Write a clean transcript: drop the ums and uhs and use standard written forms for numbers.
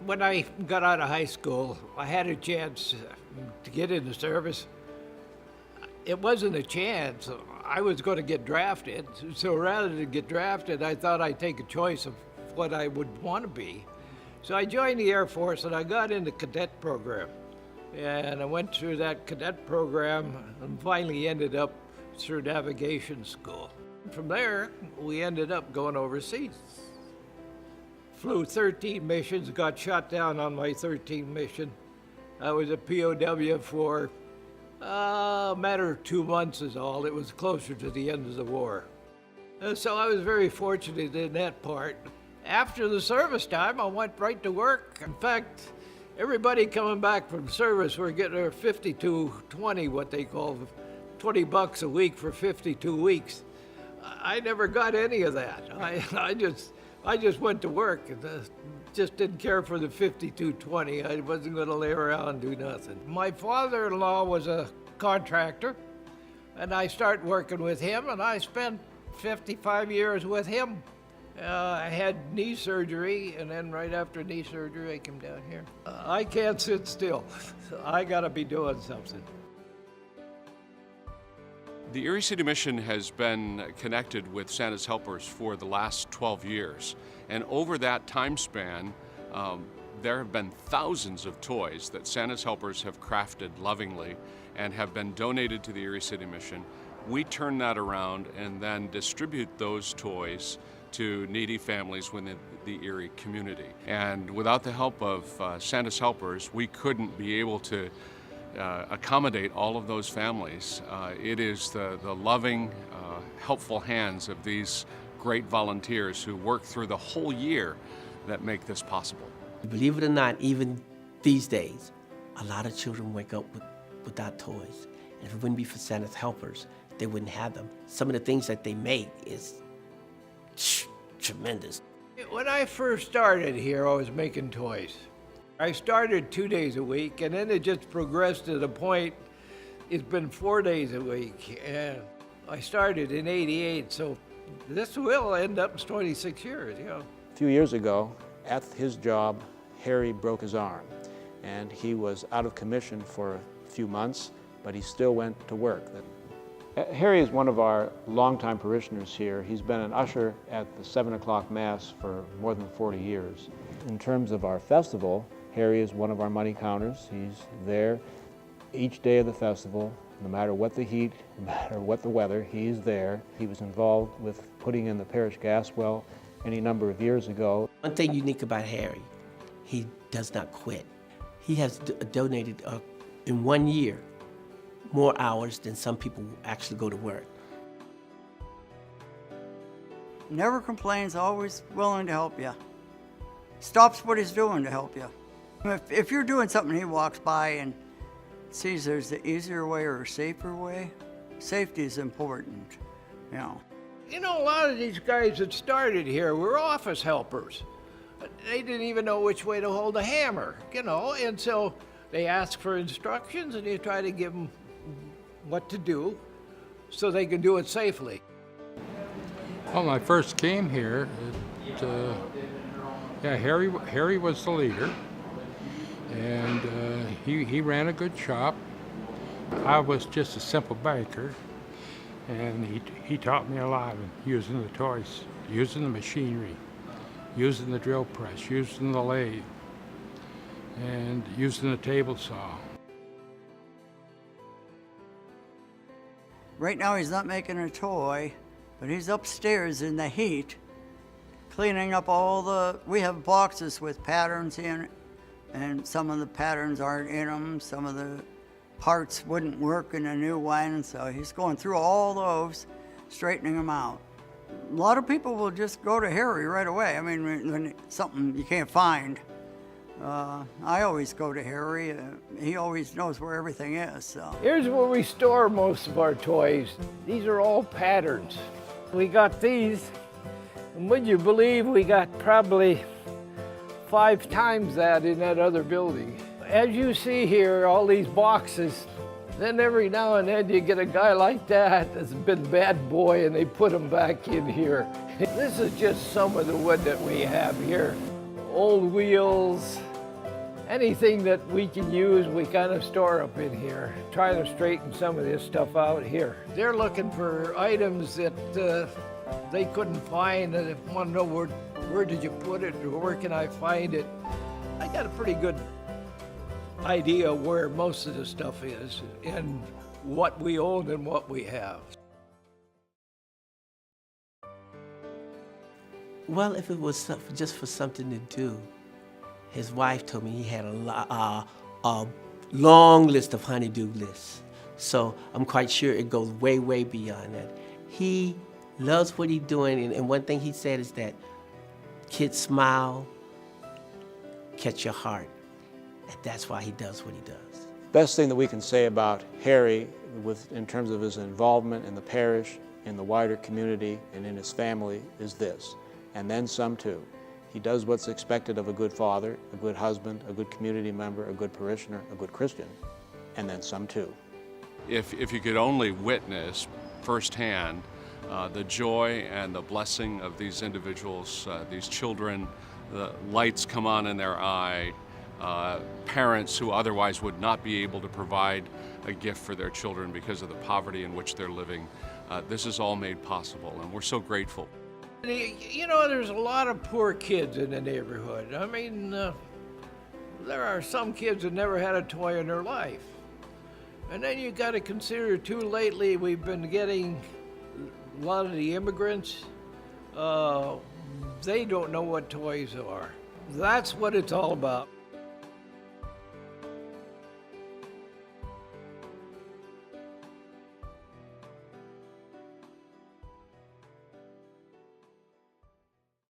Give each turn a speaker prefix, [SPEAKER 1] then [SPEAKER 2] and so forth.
[SPEAKER 1] When I got out of high school, I had a chance to get into service. It wasn't a chance. I was going to get drafted. So rather than get drafted, I thought I'd take a choice of what I would want to be. So I joined the Air Force and I got in the cadet program. And I went through that cadet program and finally ended up through navigation school. From there, we ended up going overseas. Flew 13 missions, got shot down on my 13th mission. I was a POW for a matter of 2 months is all. It was closer to the end of the war. So I was very fortunate in that part. After the service time, I went right to work. In fact, everybody coming back from service were getting their 52-20, what they call $20 a week for 52 weeks. I never got any of that. I just went to work and just didn't care for the 52-20. I wasn't going to lay around and do nothing. My father-in-law was a contractor, and I started working with him, and I spent 55 years with him. I had knee surgery, and then right after knee surgery, I came down here. I can't sit still. I got to be doing something.
[SPEAKER 2] The Erie City Mission has been connected with Santa's Helpers for the last 12 years. And over that time span, there have been thousands of toys that Santa's Helpers have crafted lovingly and have been donated to the Erie City Mission. We turn that around and then distribute those toys to needy families within the Erie community. And without the help of Santa's Helpers, we couldn't be able to accommodate all of those families. It is the loving, helpful hands of these great volunteers who work through the whole year that make this possible.
[SPEAKER 3] Believe it or not, even these days, a lot of children wake up without toys. And if it wouldn't be for Santa's Helpers, they wouldn't have them. Some of the things that they make is tremendous.
[SPEAKER 1] When I first started here, I was making toys. I started 2 days a week, and then it just progressed to the point it's been 4 days a week. And I started in '88, so this will end up 26 years, you know.
[SPEAKER 4] A few years ago, at his job, Harry broke his arm, and he was out of commission for a few months, but he still went to work. Harry is one of our longtime parishioners here. He's been an usher at the 7 o'clock Mass for more than 40 years. In terms of our festival, Harry is one of our money counters. He's there each day of the festival, no matter what the heat, no matter what the weather, he's there. He was involved with putting in the parish gas well any number of years ago.
[SPEAKER 3] One thing unique about Harry, he does not quit. He has donated in 1 year more hours than some people actually go to work.
[SPEAKER 5] Never complains, always willing to help you. Stops what he's doing to help you. If you're doing something, he walks by and sees there's the easier way or a safer way. Safety is important, you know.
[SPEAKER 1] You know, a lot of these guys that started here were office helpers. They didn't even know which way to hold a hammer, you know, and so they ask for instructions and you try to give them what to do so they can do it safely.
[SPEAKER 6] Well, when I first came here, Harry was the leader, and he ran a good shop. I was just a simple banker, and he taught me a lot in using the toys, using the machinery, using the drill press, using the lathe, and using the table saw.
[SPEAKER 5] Right now he's not making a toy, but he's upstairs in the heat, cleaning up we have boxes with patterns in it, and some of the patterns aren't in them, some of the parts wouldn't work in a new one, so he's going through all those, straightening them out. A lot of people will just go to Harry right away. I mean, when something you can't find. I always go to Harry. He always knows where everything is. So.
[SPEAKER 1] Here's where we store most of our toys. These are all patterns. We got these, and would you believe we got probably 5 times that in that other building. As you see here, all these boxes, then every now and then you get a guy like that that's been bad boy and they put him back in here. This is just some of the wood that we have here. Old wheels, anything that we can use, we kind of store up in here. Try to straighten some of this stuff out here. They're looking for items that they couldn't find, and they want to know where did you put it, or where can I find it. I got a pretty good idea where most of the stuff is and what we own and what we have.
[SPEAKER 3] Well, if it was just for something to do, his wife told me he had a long list of honey-do lists. So I'm quite sure it goes way, way beyond that. He loves what he's doing, and one thing he said is that kids smile, catch your heart, and that's why he does what he does.
[SPEAKER 4] Best thing that we can say about Harry in terms of his involvement in the parish, in the wider community, and in his family is this, and then some too. He does what's expected of a good father, a good husband, a good community member, a good parishioner, a good Christian, and then some too.
[SPEAKER 2] If you could only witness firsthand the joy and the blessing of these individuals, these children, the lights come on in their eye, parents who otherwise would not be able to provide a gift for their children because of the poverty in which they're living. This is all made possible, and we're so grateful.
[SPEAKER 1] You know, there's a lot of poor kids in the neighborhood. I mean, there are some kids that never had a toy in their life. And then you got to consider too, lately we've been getting a lot of the immigrants, they don't know what toys are. That's what it's all about.